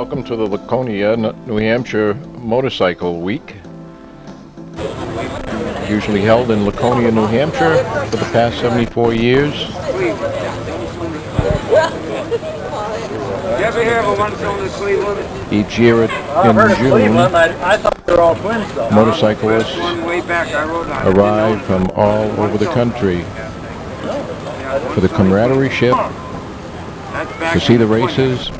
Welcome to the Laconia, New Hampshire Motorcycle Week, usually held in Laconia, New Hampshire for the past 74 years. You ever hear of a one going to Cleveland? Each year in June, I thought they were all twins, though. motorcyclists One way back I rode on. arrive from all over the country for the camaraderie ship, to see the races,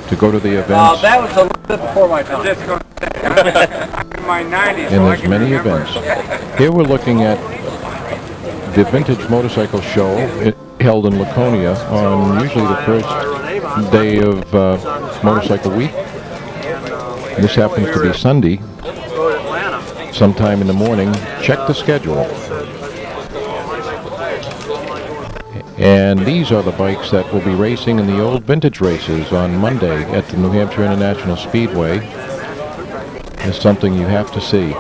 to go to the events, That was a little bit before my time. I'm in my 90s. and there's many events. Here we're looking at the Vintage Motorcycle Show held in Laconia on usually the first day of Motorcycle Week. This happens to be Sunday, sometime in the morning. Check the schedule. And these are the bikes that will be racing in the old vintage races on Monday at the New Hampshire International Speedway. It's something you have to see.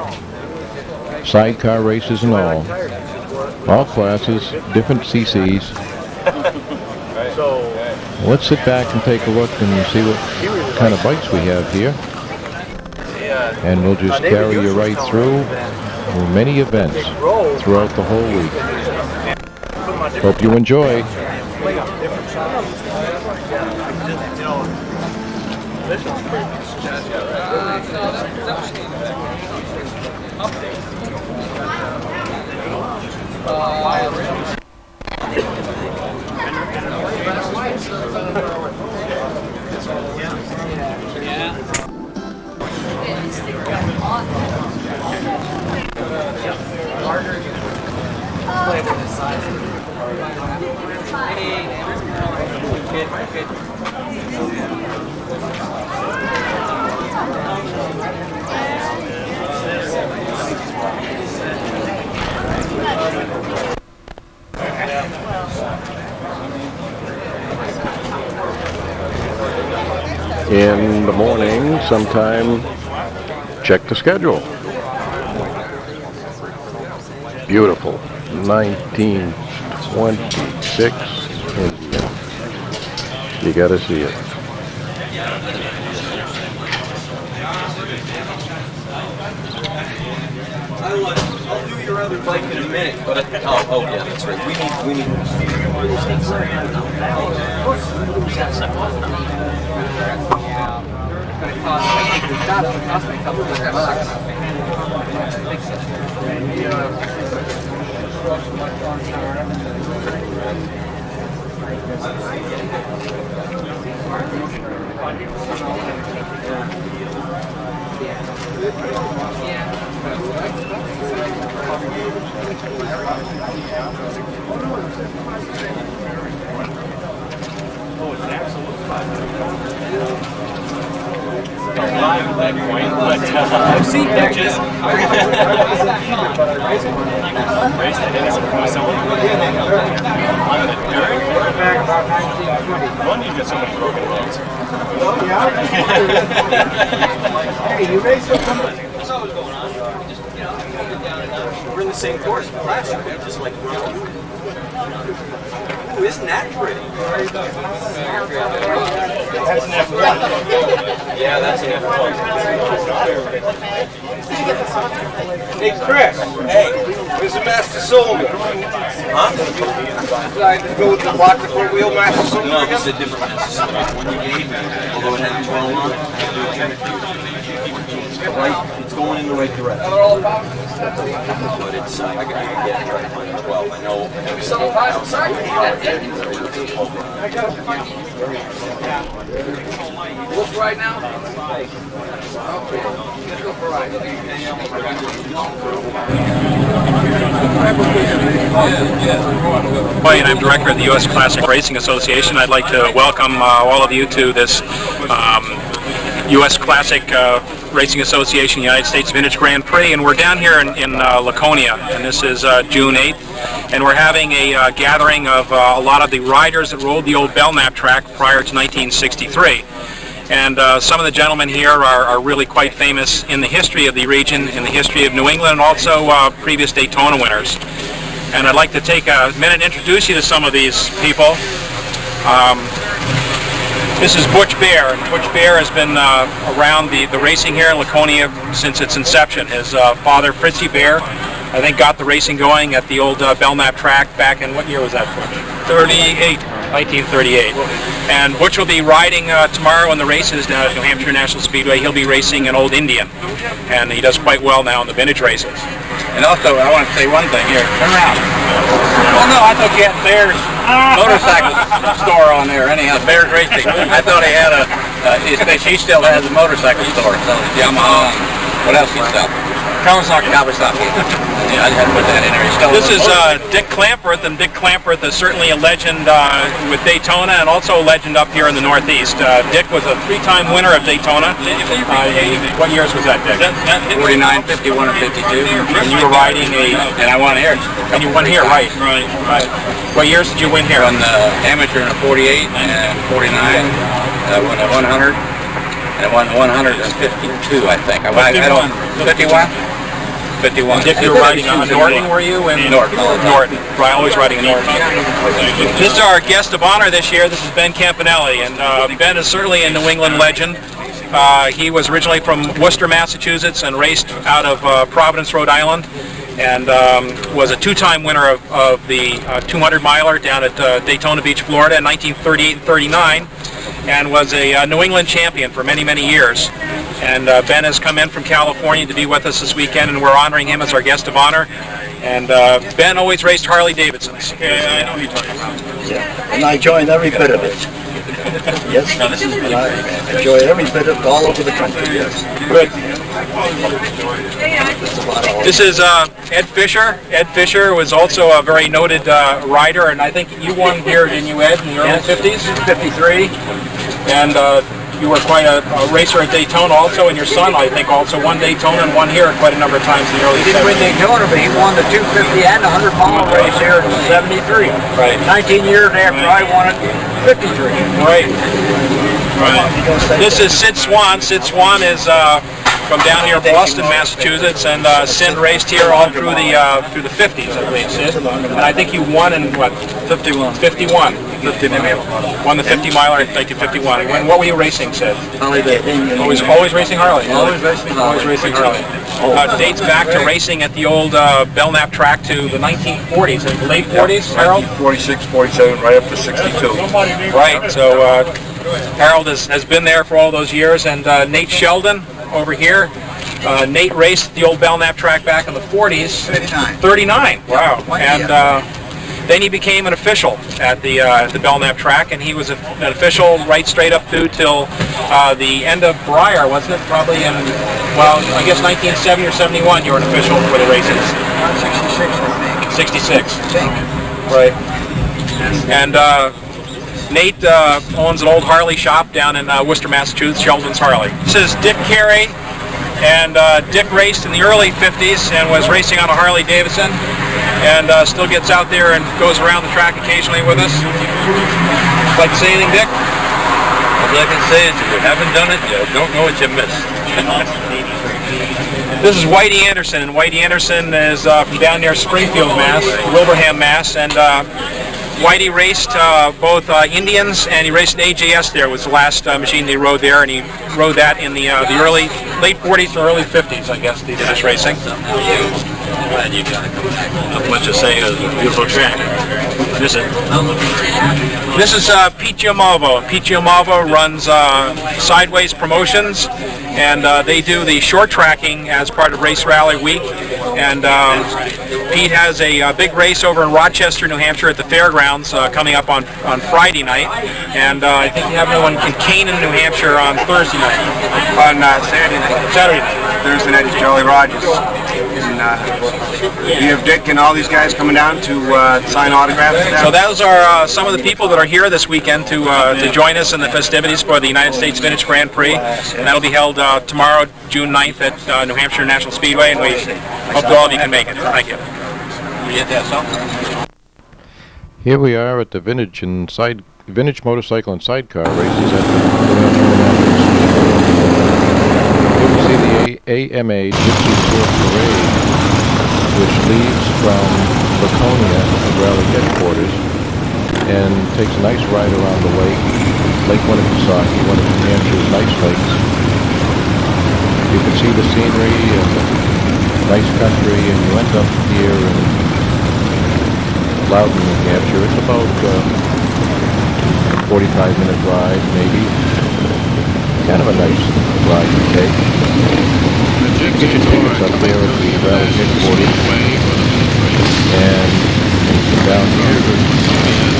Sidecar races and all classes, different CCs. Let's sit back and take a look and see what kind of bikes we have here. And we'll just carry you right through many events throughout the whole week. Hope you enjoy. In the morning, sometime, check the schedule. Beautiful. 1926 Indian. You gotta see it. I'll do your other bike in a minute, but oh yeah, that's right. We need. Oh, it's an absolute fun. Live at that point, but I've seen pictures. Raced it in some One, you get so many broken legs. Hey, you raised something? That's always going on. We're in the same course last year. Just like, ooh, isn't that pretty? That's an F1. Yeah, that's an F1. Hey, Chris. Hey, Where's the Master Cylinder? huh? Did I just go with the block, the front wheel Master Cylinder? No, it's a different message. When you gave me, we'll go ahead and 12 on. Right, it's going in the right direction. But it's, I gotta get it, try to find 12. I know. Look right now. Okay. Let's go for a ride. And I'm director of the U.S. Classic Racing Association. I'd like to welcome all of you to this U.S. Classic Racing Association United States Vintage Grand Prix, and we're down here in Laconia, and this is June 8th, and we're having a gathering of a lot of the riders that rode the old Belknap track prior to 1963. And some of the gentlemen here are really quite famous in the history of the region, in the history of New England, and also previous Daytona winners. And I'd like to take a minute and introduce you to some of these people. This is Butch Bear, and Butch Bear has been around the racing here in Laconia since its inception. His father, Fritzy Bear, I think got the racing going at the old Belknap track back in, what year was that, Butch? 1938. And Butch will be riding tomorrow in the races down at New Hampshire National Speedway. He'll be racing an old Indian, and he does quite well now in the vintage races. And also, I want to say one thing here. Turn around. Oh no, I thought you had Bear's Motorcycle store on there, anyhow. Bears Racing. I thought he had he still has a motorcycle store. Sells Yamaha. What else he sell? Kawasaki. Yeah, I had to put that in there. He still This is Dick Clamperth, and Dick Clamperth is certainly a legend with Daytona and also a legend up here in the Northeast. Dick was a three-time winner of Daytona. What years was that, Dick? 49, 51, or 52. And you were riding And I won here. and you won here, right? Right. What years did you win here? Won the amateur in a 48 and 49. I won a 100. And I won 152, I think. I don't. 51? 51. Dick, you were riding on Norton, were you? Norton. Norton. Right, always riding a Norton. This is our guest of honor this year. This is Ben Campanelli, and Ben is certainly a New England legend. He was originally from Worcester, Massachusetts, and raced out of Providence, Rhode Island, and was a two-time winner of the 200-miler down at Daytona Beach, Florida in 1938 and 39, and was a New England champion for many, many years. And Ben has come in from California to be with us this weekend, and we're honoring him as our guest of honor. And Ben always raced Harley Davidsons. Yeah, I know you're talking about. Yeah, and I joined every bit of it. Yes, and I enjoy every bit of it all over the country, yes. Good. That's about all. This is Ed Fisher. Ed Fisher was also a very noted rider, and I think you won here, didn't you, Ed, in the early 50s? 53. And you were quite a racer at Daytona also, and your son, I think, also won Daytona and won here quite a number of times in the early He didn't win 70s. Daytona, but he won the 250 and the 100-mile race here in 73. Right. 19 years after I won it, 53. Right. This is Sid Swan. Sid Swan is from down here in Boston, Massachusetts, and Sid raced here all through the 50s, I believe, Sid. And I think you won in, what? 51. 51. Won the 50-miler in 1951. And what were you racing, Sid? Harley Davidson. Always racing Harley. Always racing Always racing Harley. Dates back to racing at the old Belknap track to the 1940s, the late 40s, Harold? 46, 47, right up to 62. Right, so Harold has been there for all those years, and Nate Sheldon over here. Nate raced the old Belknap track back in the 40s. 39, wow. And then he became an official at the Belknap track, and he was an official right straight up through till the end of Breyer, wasn't it? Probably in, well, I guess 1970 or 71 you were an official for the races. 66, I think. 66. Right. And Nate owns an old Harley shop down in Worcester, Massachusetts, Sheldon's Harley. This is Dick Carey, and Dick raced in the early 50s and was racing on a Harley Davidson, and still gets out there and goes around the track occasionally with us. Like to say anything, Dick? All I can say is if you haven't done it, you don't know what you missed. This is Whitey Anderson, and Whitey Anderson is from down near Springfield, Mass, Wilbraham, Mass, and Whitey raced both Indians, and he raced an AJS there. It was the last machine they rode there, and he rode that in the late 40s to early 50s, I guess, they did this racing. And you got not much to say. It was a beautiful track. This is Pete Giammalvo. Pete Giammalvo runs Sideways Promotions, and they do the short tracking as part of Race Rally Week. And Pete has a big race over in Rochester, New Hampshire at the fairgrounds coming up on Friday night. And I think you have another one in Canaan, New Hampshire on Thursday night. On Saturday night. Saturday night. Thursday night is Jolly Rogers. And you have Dick and all these guys coming down to sign autographs. So those are some of the people that are here this weekend to join us in the festivities for the United States Vintage Grand Prix, and that'll be held tomorrow, June 9th at New Hampshire National Speedway, and we hope that all of you can make it. Thank you. Here we are at the vintage motorcycle and sidecar races at the New Hampshire National Speedway. Here we see the AMA Gypsy Tour Parade, which leaves from Laconia, the rally headquarters, and takes a nice ride around the lake Lake Winnipesaukee, one of New Hampshire's nice lakes. You can see the scenery and the nice country, and you end up here in Loudon, New Hampshire. It's about a 45-minute ride, maybe. Kind of a nice ride to take. Get your tickets up there at the rally headquarters. And down here,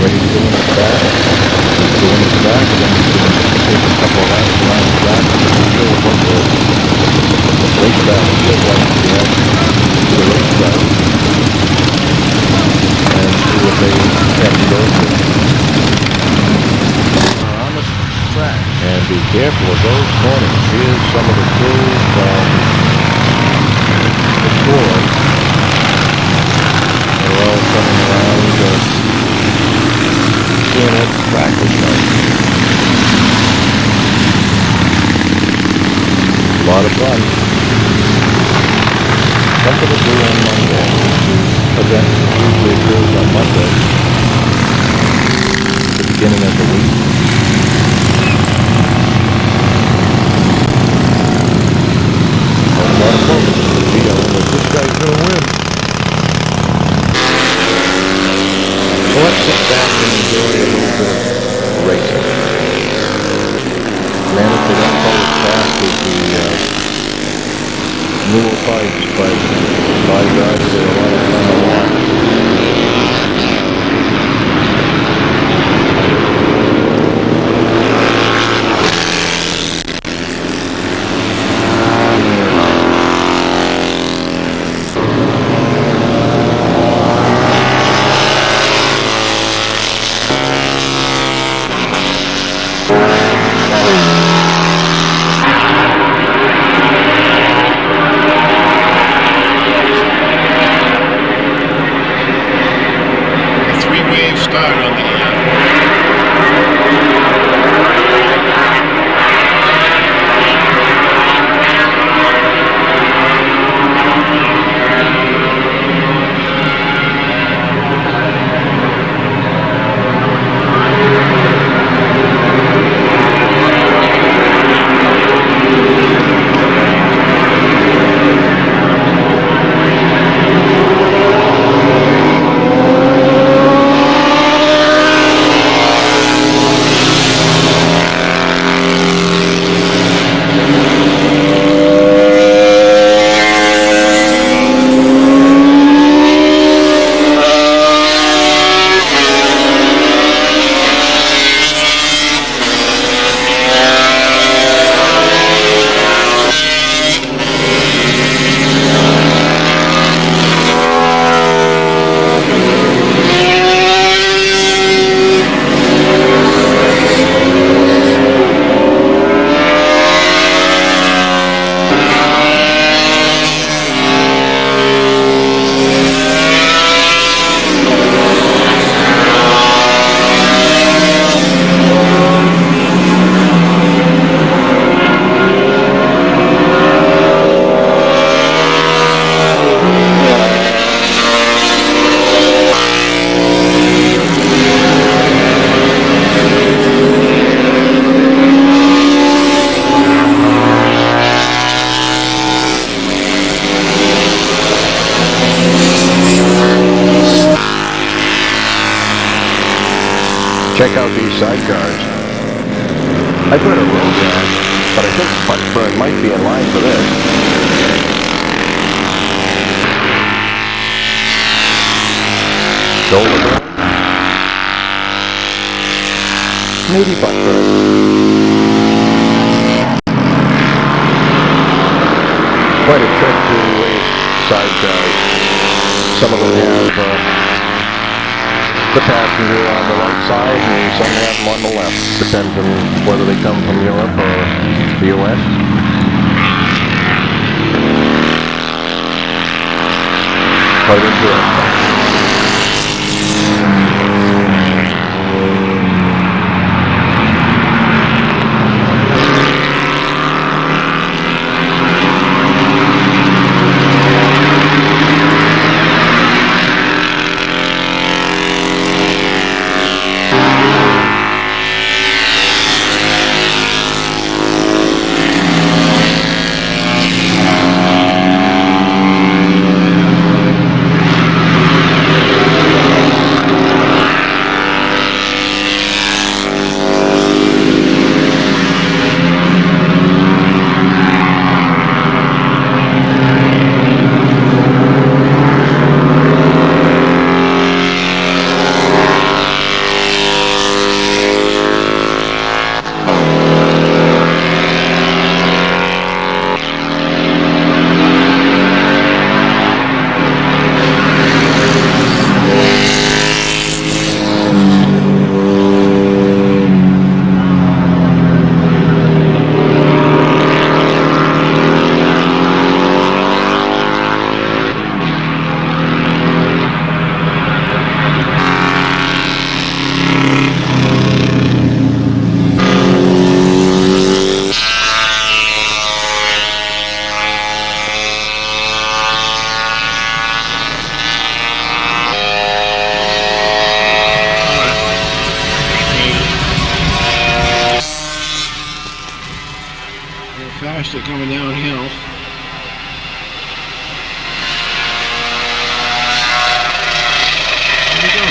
ready to go in the back. Go in the back, and then you can take a couple of laps around the back and show what the racetrack feels like at the end of the racetrack. And see what they have to go through. On the track. And be careful of those corners. Here's some of the crew from the tour. They're all coming around, seeing what the track is like. A lot of fun. Something to do on Monday. The event usually occurs on Monday, the beginning of the week. A lot of folks will be on what this guy's going to win. Well, let's sit back and enjoy a little bit of racing. Granted, they don't go as fast as the newer bikes, but by God, they're a lot of fun to watch. Check out these sidecars. I've heard of Rogan, but I think Bucksburn might be in line for this. Shoulder. Maybe Bucksburn. Quite a trick to race sidecars. Some of them have the passenger on the right side, and some have them on the left. Depends on whether they come from Europe or the US. Quite interesting. they're coming downhill. There we go.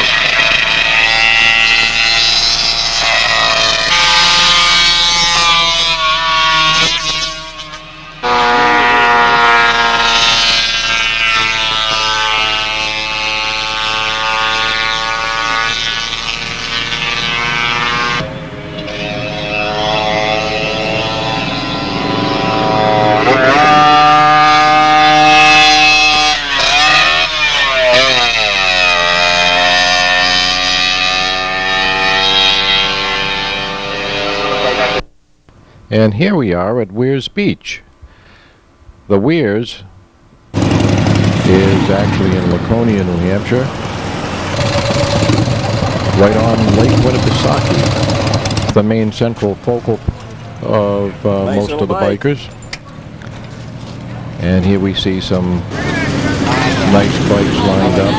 And here we are at Weirs Beach. The Weirs is actually in Laconia, New Hampshire, right on Lake Winnipesaukee, the main central focal of most of the bikers. And here we see some nice bikes lined up.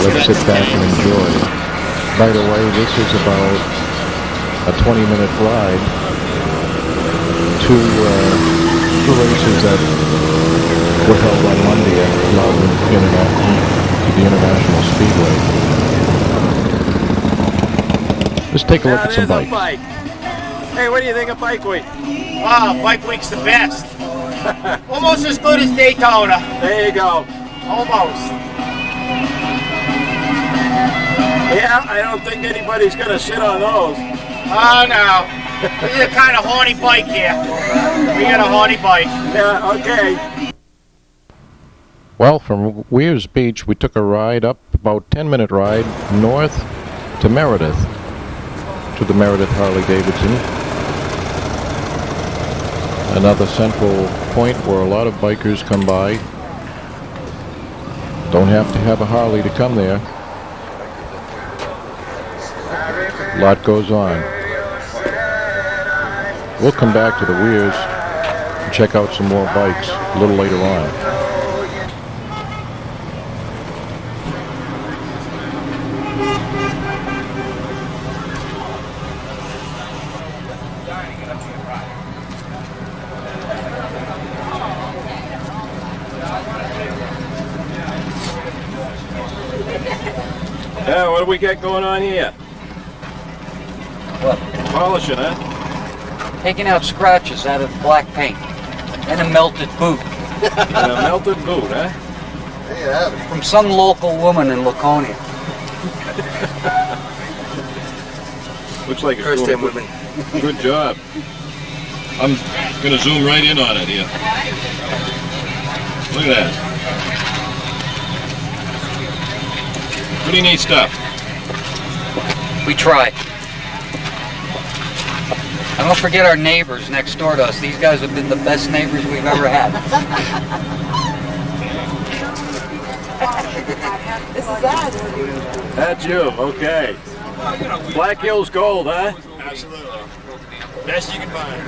Let's sit back and enjoy. By the way, this is about a 20-minute ride to races that were held on Monday at Loudon International Speedway. Let's take a look at some bikes. Bike. Hey, what do you think of Bike Week? Oh, Bike Week's the best. Almost as good as Daytona. There you go. Almost. Yeah, I don't think anybody's going to shit on those. Oh, no. This is a kind of horny bike here. We got a horny bike. Yeah, okay. Well, from Weirs Beach, we took a ride up, about 10-minute ride, north to Meredith, to the Meredith Harley-Davidson. Another central point where a lot of bikers come by. Don't have to have a Harley to come there. A lot goes on. We'll come back to the Weirs and check out some more bikes a little later on. Yeah, what do we got going on here? What? Polishing, huh? Taking out scratches out of black paint and a melted boot. And a melted boot, huh? From some local woman in Laconia. Looks like it's doing a good job. I'm going to zoom right in on it here. Look at that. Pretty neat stuff. We try. And don't forget our neighbors next door to us. These guys have been the best neighbors we've ever had. This is us. That's you, okay. Black Hills Gold, huh? Absolutely. Best you can find.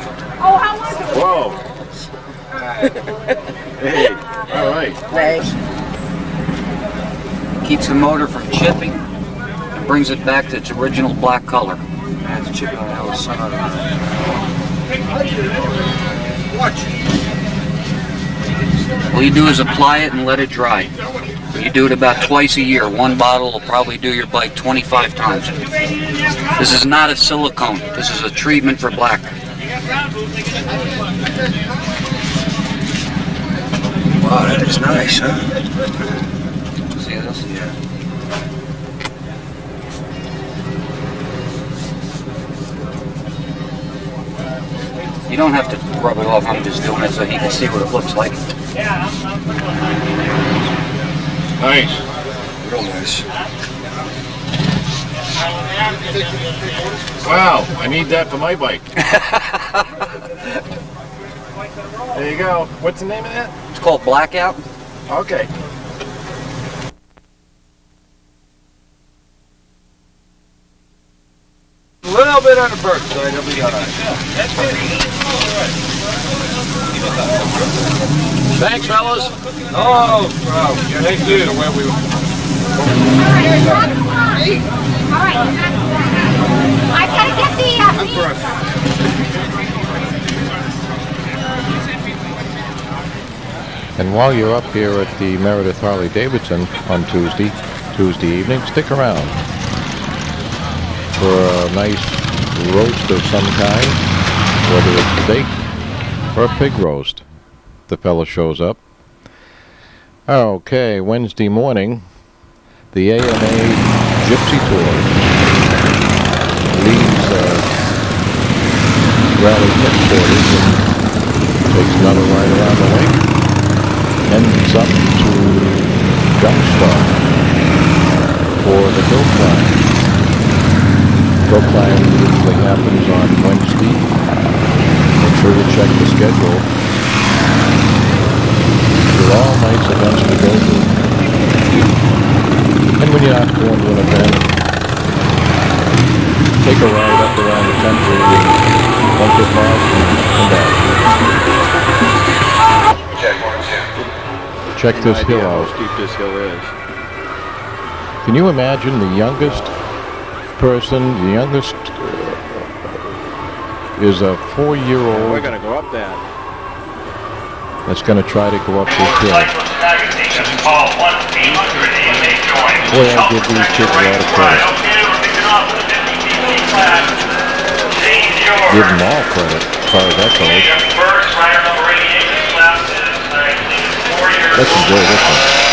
Oh, how wonderful. Whoa. Hey, all right. Thanks. Keeps the motor from chipping and brings it back to its original black color. That's chipping on the sun. All you do is apply it and let it dry. You do it about twice a year. One bottle will probably do your bike 25 times. This is not a silicone. This is a treatment for black. Wow, that is nice, huh? See this? Yeah. You don't have to rub it off. I'm just doing it so you can see what it looks like. Nice. Real nice. Wow, I need that for my bike. There you go. What's the name of that? It's called Blackout. Okay. A little bit on the bird side, it'll be all right. Thanks, fellas. Oh, wow. Thank you. All right. I gotta get the. And while you're up here at the Meredith Harley-Davidson on Tuesday evening, stick around for a nice roast of some kind, whether it's steak or a pig roast. The fella shows up. Okay, Wednesday morning, the AMA Gypsy Tour leaves Raleigh headquarters and takes another ride around the lake, ends up to Jumpstart for the hill climb. Hill climb usually happens on Wednesday. Make sure you check the schedule. There are all nice events to go to. And when you're not going to an event, take a ride up around the country and don't get lost and come back. Check this hill out. How steep this hill is. Can you imagine the youngest person, is a 4-year-old. We're going to go up that. That's going to try to go up this hill. Boy, I give these kids a lot of credit. Give them all credit as far as that goes. Let's enjoy this one.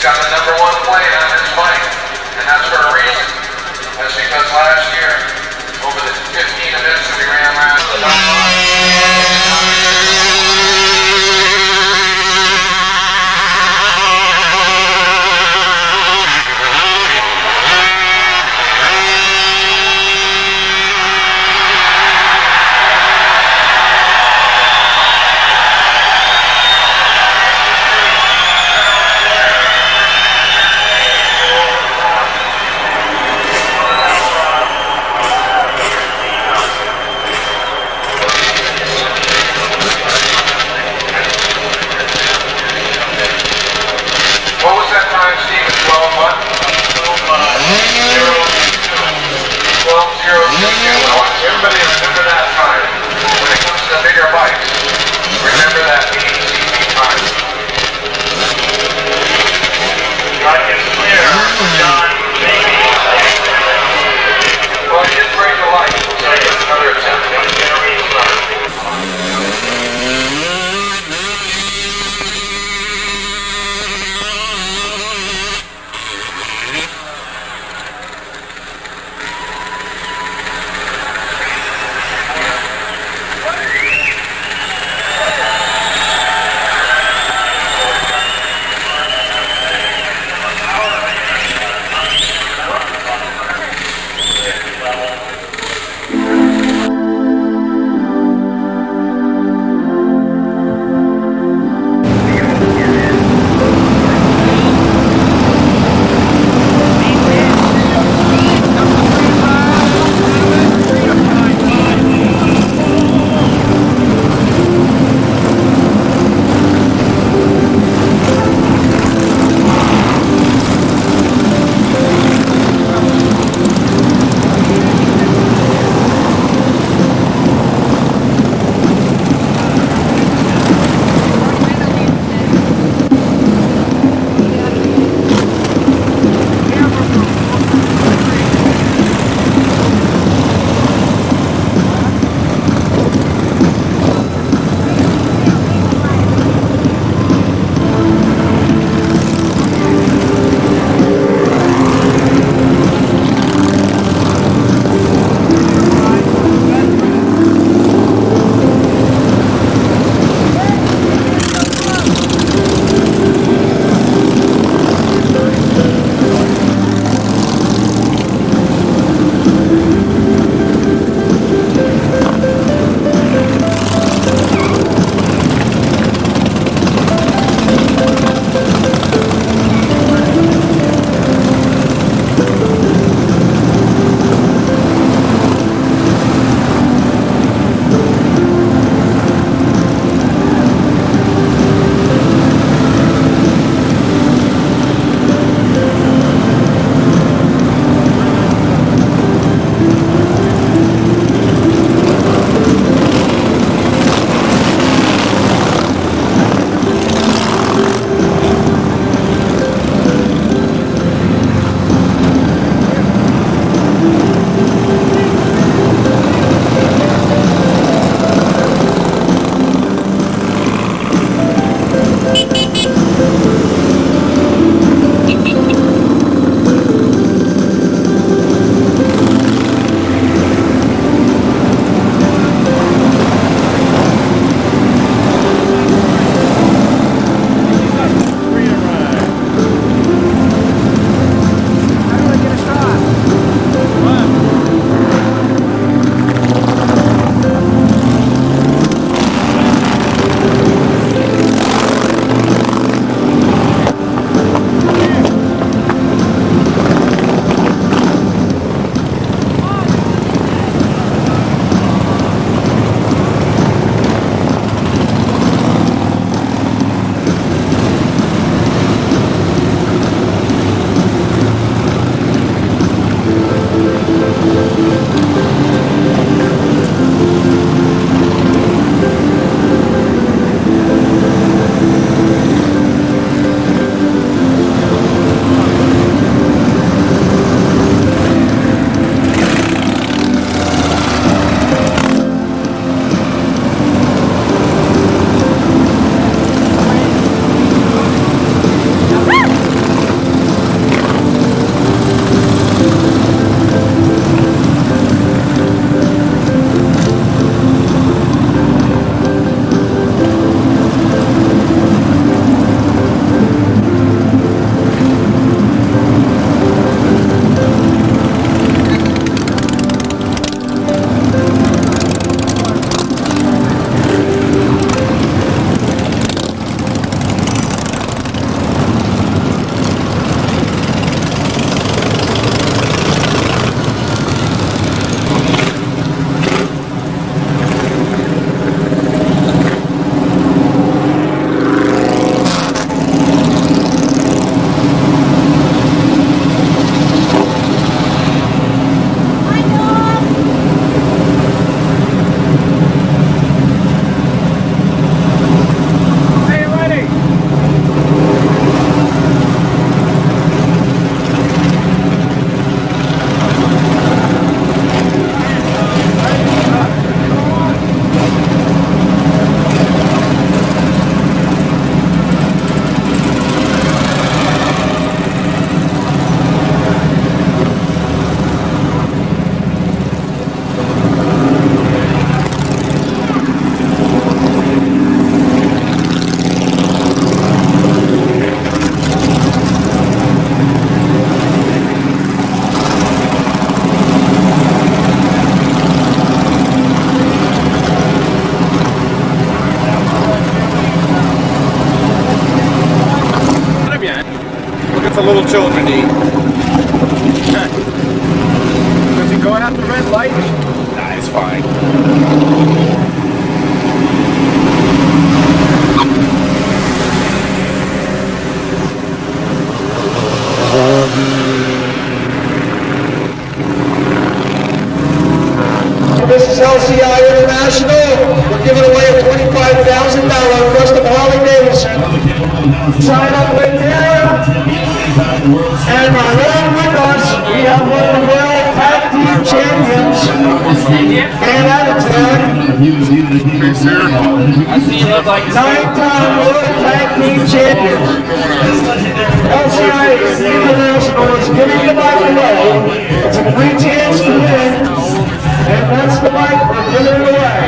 He's got the #1 plate on his bike, and that's for a reason. That's because last year, over the 15 events that we ran last the little children eat. Does he go out the red light? Nah, it's fine. This is LCI International. We're giving away a $25,000 custom Harley Davidson. Sign up right there. And along with us, we have one of the world tag team champions. And out of town. I see you look like 9-time world tag team champions. LCI International is giving the bike away. It's a free chance to win. And that's the bike we're giving away.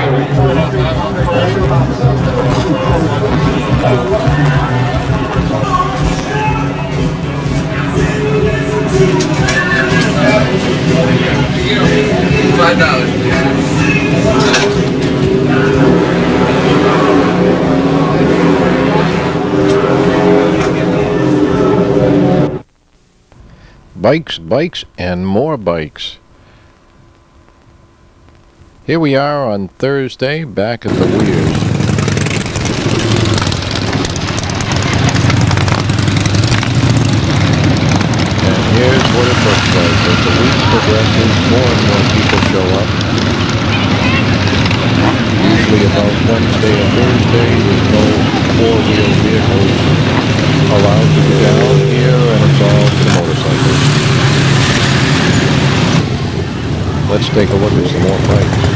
Bikes, bikes, and more bikes. Here we are on Thursday, back at the Weirs. And here's what it looks like. As the week progresses, more and more people show up. Usually about Wednesday and Thursday, there's no four-wheel vehicles allowed to be down here, and it's all for the motorcycles. Let's take a look at some more bikes.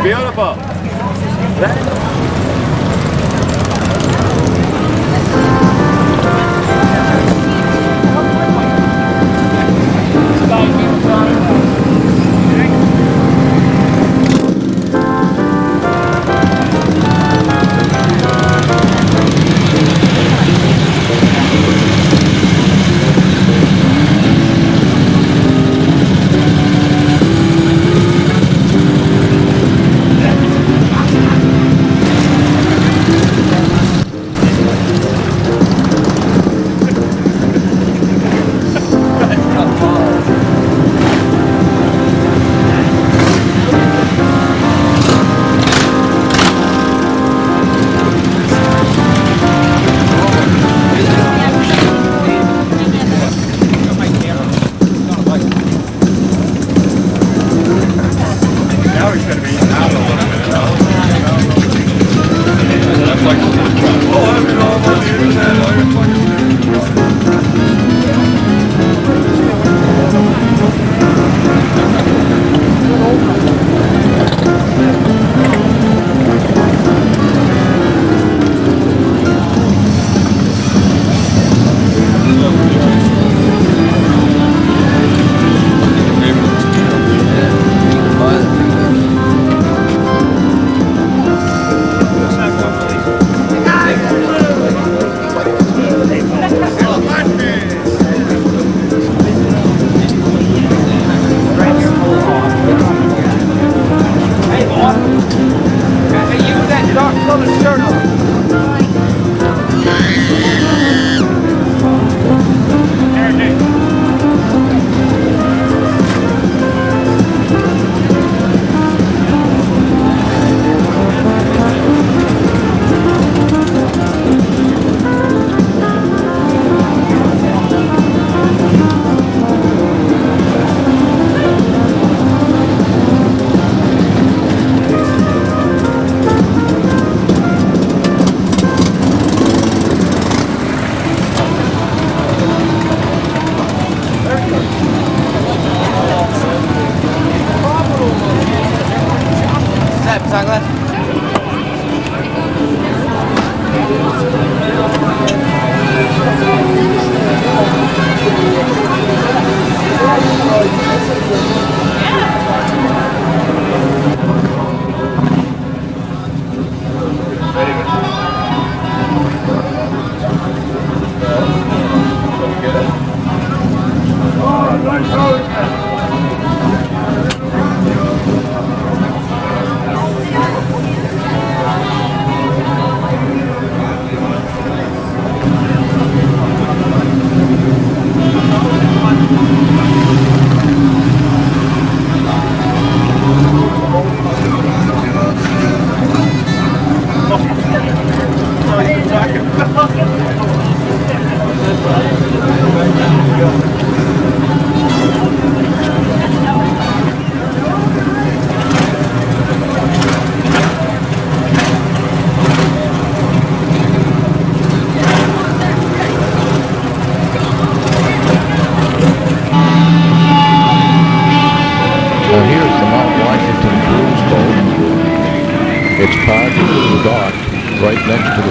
Beautiful.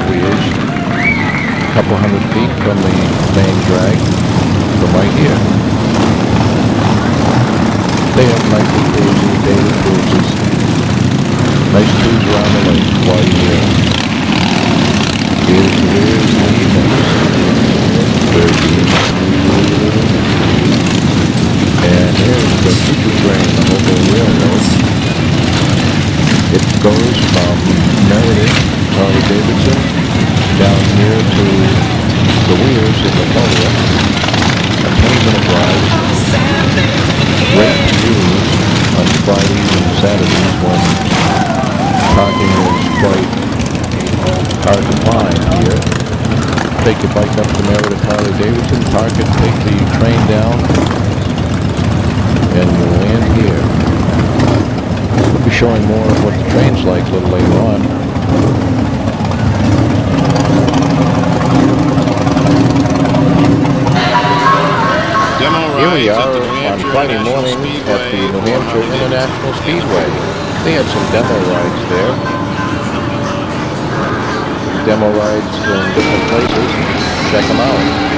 weirs, a couple hundred feet from the main drag, from right here. They have nightly cruises, daily cruises, nice cruise around the lake while you're here. Here's the weirs in the evenings. And here's the future train, the Mobile Railroad. It goes from Meredith, Harley-Davidson, down here to the Weirs in Laconia. A 20-minute ride. Great views on Fridays and Saturdays when parking is quite hard to find here. Take your bike up to Meredith, Harley-Davidson, park it, take the train down, and you'll land here. We'll be showing more of what the train's like a little later on. Here we are on Friday morning at the New Hampshire International Speedway. They had some demo rides there. Demo rides in different places. Check them out.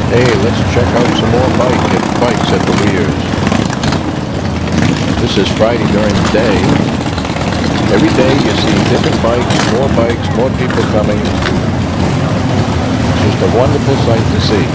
Hey, let's check out some more bikes at the Weirs. This is Friday during the day. Every day you see different bikes, more people coming. Just a wonderful sight to see.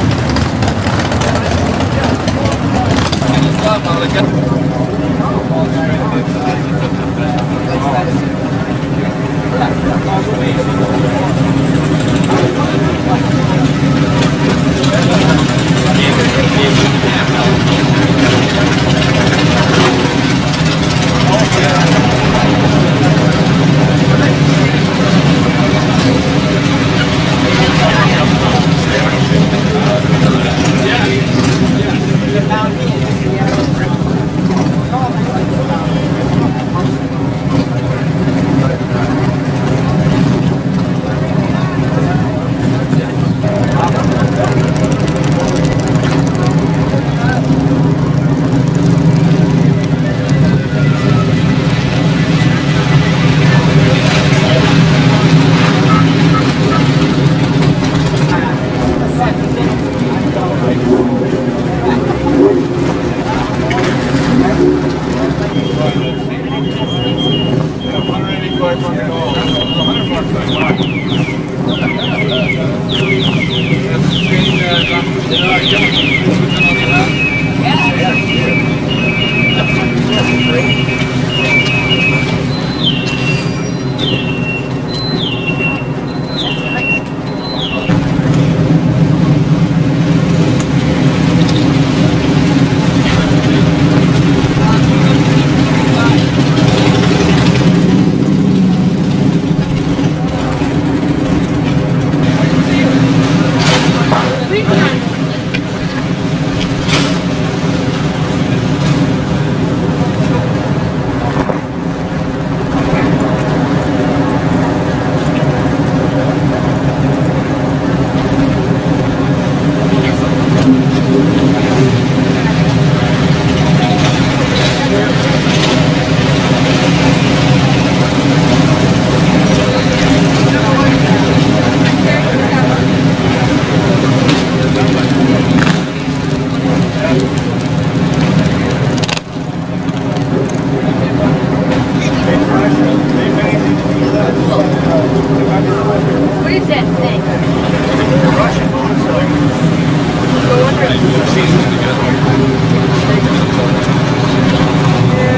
What is that thing?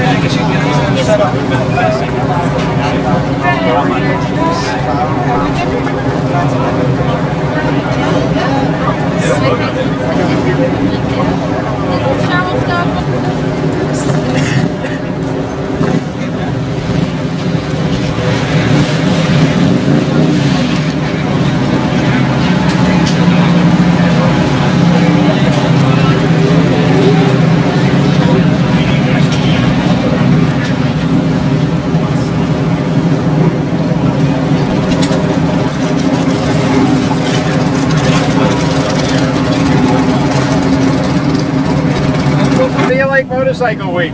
I guess you guys What do you like motorcycle week?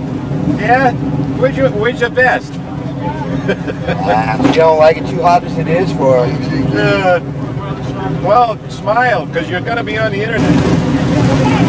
Yeah? Which your best? You don't like it too hot as it is for... Well, smile, because you're going to be on the internet.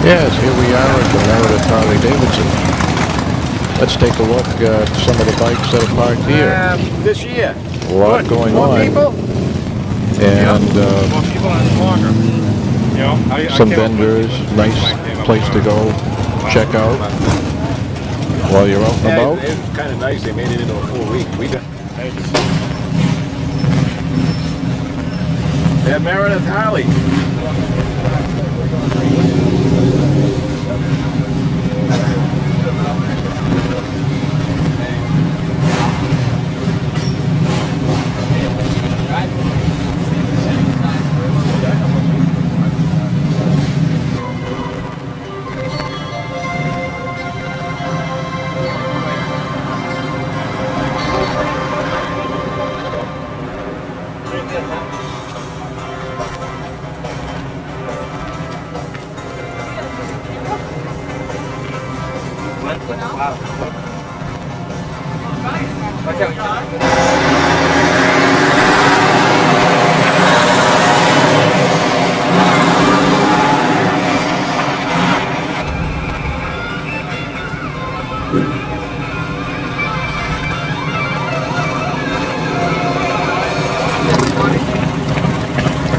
Yes, here we are at the Meredith Harley Davidson. Let's take a look at some of the bikes that are parked here. This year. A lot going More on. people? And More people and longer. You know, I some came up with- vendors, nice place to go check out while you're out and Yeah, about. it was kind of nice. They made it into a full week. We got. They're Meredith Harley.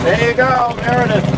There you go, Meredith.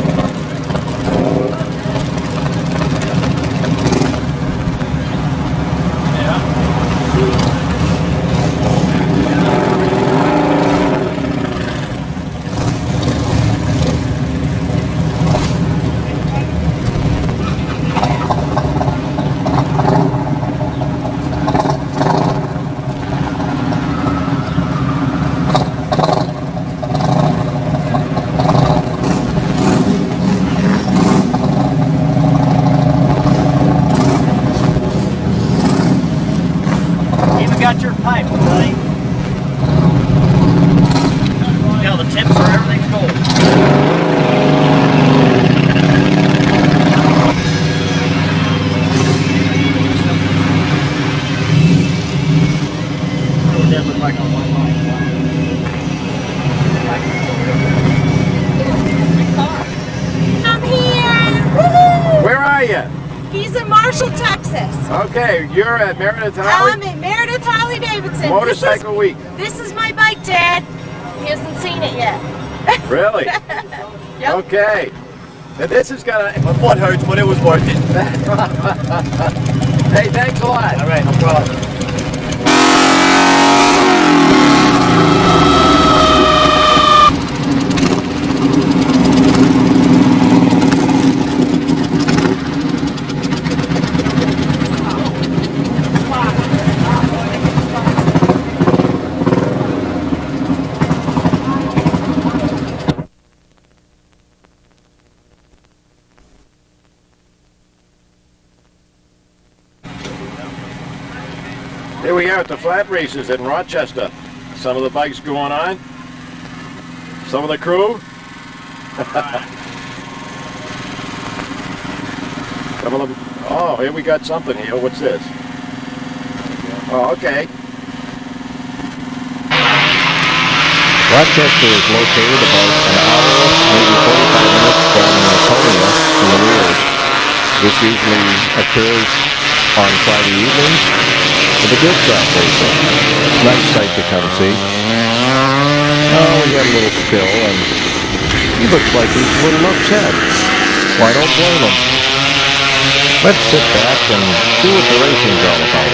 Got your pipe, buddy. Yeah, the tips are everything's gold. That look like a one line. He's in Marshall, Texas. Okay, you're at Meredith Harley? I'm in Meredith Harley Davidson. Motorcycle Week. This is my bike, Dad. He hasn't seen it yet. Really? Yep. Okay. And this is gonna... My butt hurts, but it was worth it. Hey, thanks a lot. All right, no problem. Here we are at the flat races in Rochester. Some of the bikes going on. Some of the crew. Some of them. Oh, here we got something here. What's this? Oh, okay. Rochester is located about an hour, maybe 45 minutes from Laconia in the rear. This usually occurs on Friday evenings with a good track racing. Nice sight to come see. Oh, we got a little spill, and he looks like he's a little upset. Well, I don't blame him. Let's sit back and see what the racing's all about.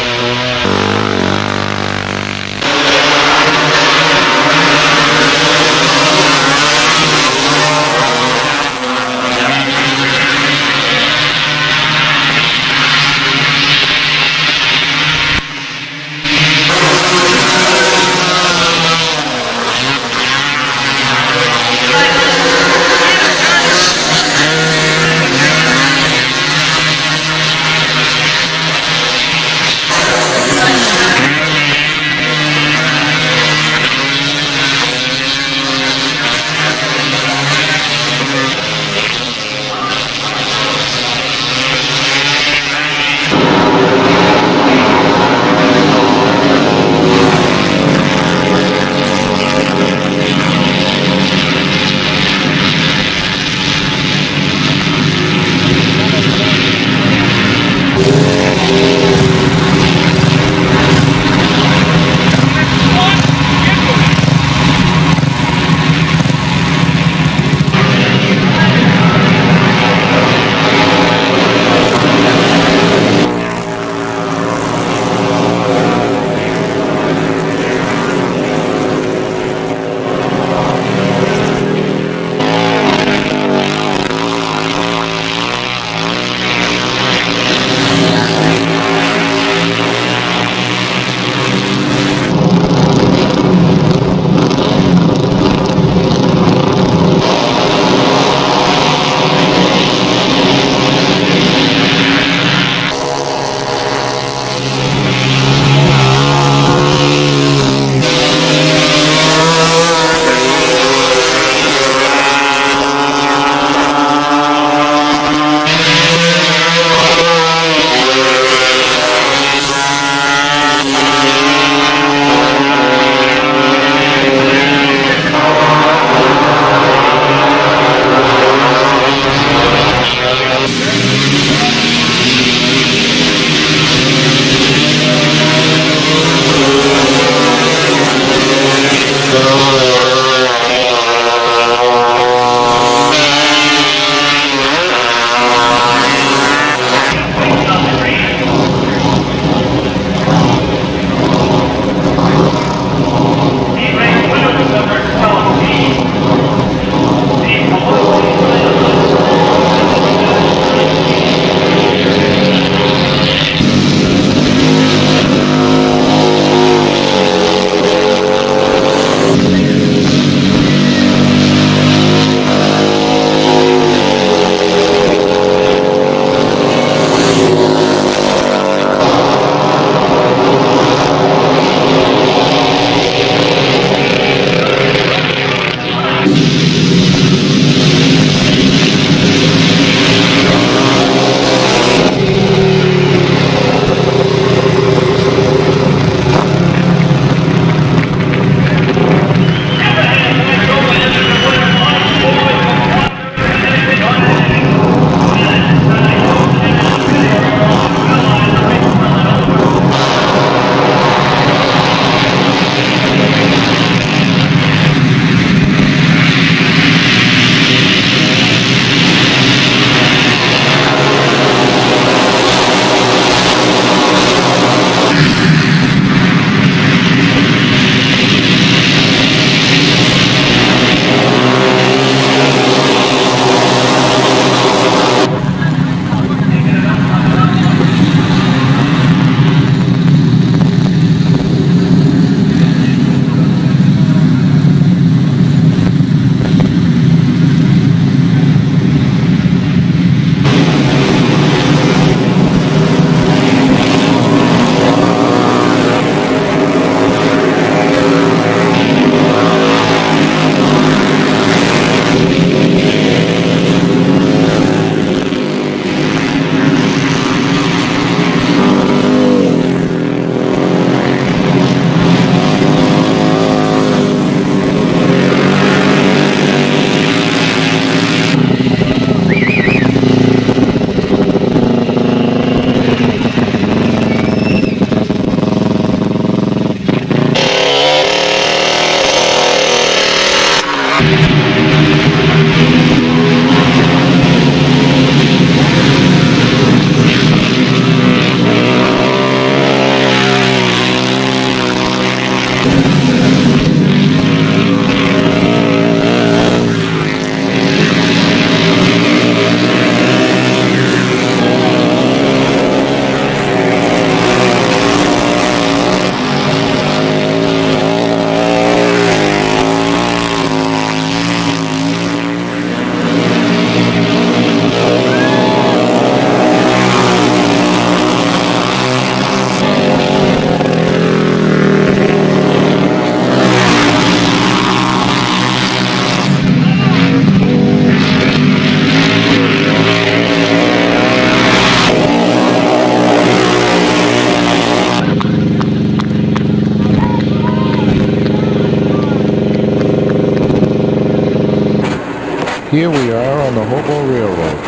Here we are on the Hobo Railroad,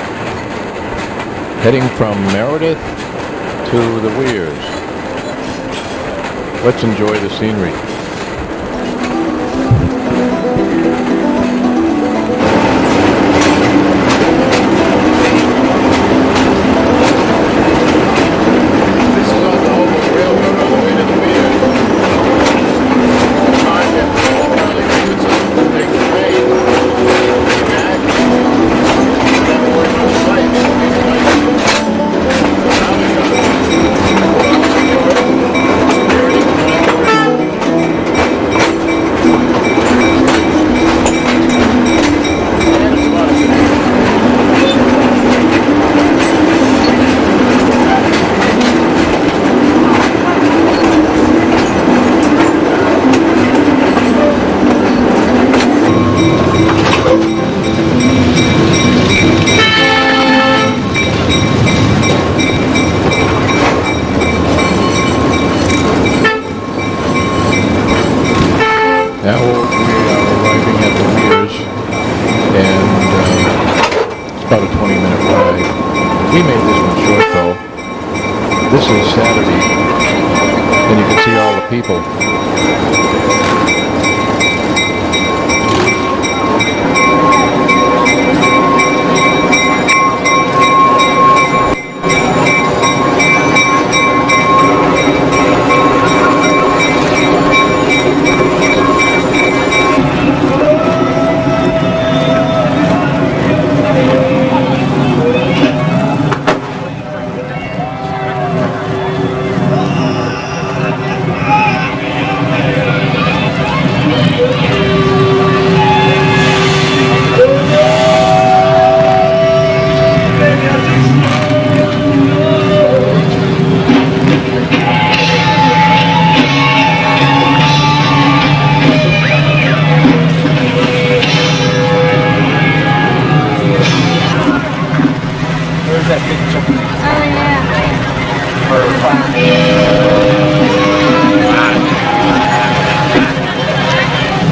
heading from Meredith to the Weirs. Let's enjoy the scenery. This is on the Hobo Railroad on the way to the Weirs. Take the train. Back. Then we're on the site. Now we are arriving at the Weirs, and it's about a 20-minute ride. We made this one short though. This is Saturday, and you can see all the people.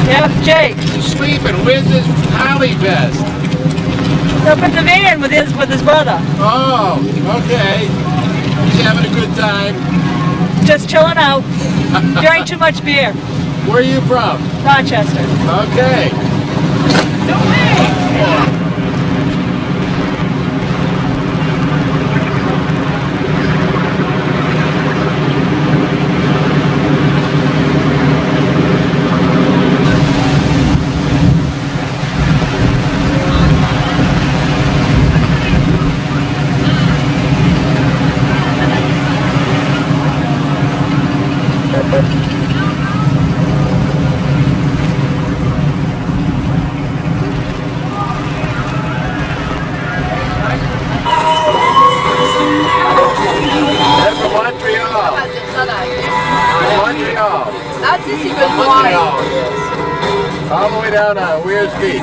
Yep, Jake. He's sleeping. Where's his Holly vest? Up in the van with his brother. Oh, okay. He's having a good time. Just chilling out. Drank too much beer. Where are you from? Rochester. Okay. All the way down Weirs Gate.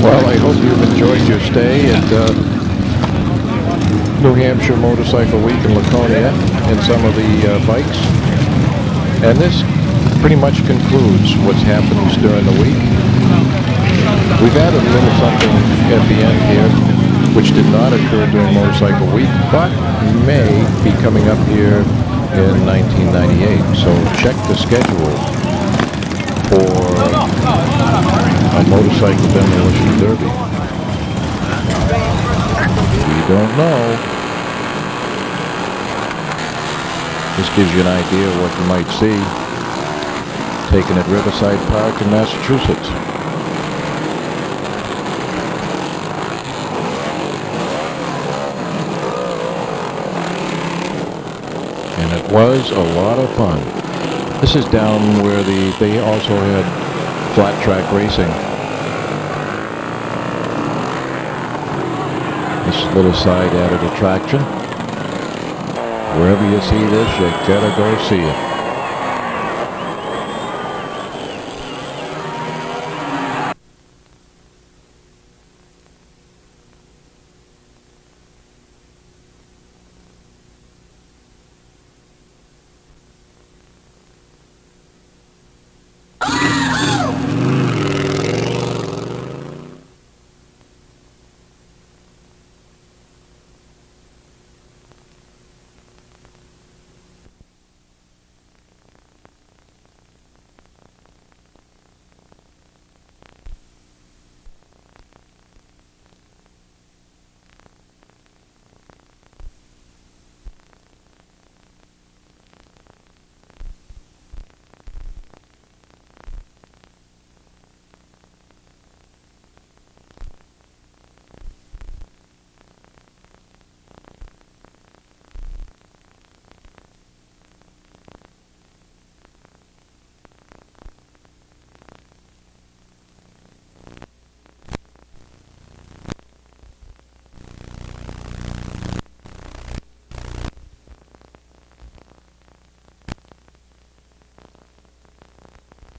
Well, I hope you've enjoyed your stay at New Hampshire Motorcycle Week in Laconia and some of the bikes. And this pretty much concludes what's happened during the week. We've added a little something at the end here, which did not occur during Motorcycle Week, but may be coming up here in 1998. So check the schedule for a motorcycle demolition derby. We don't know. This gives you an idea of what you might see taken at Riverside Park in Massachusetts. And it was a lot of fun. This is down where they also had flat track racing. This little side added attraction. Wherever you see this, you gotta go see it.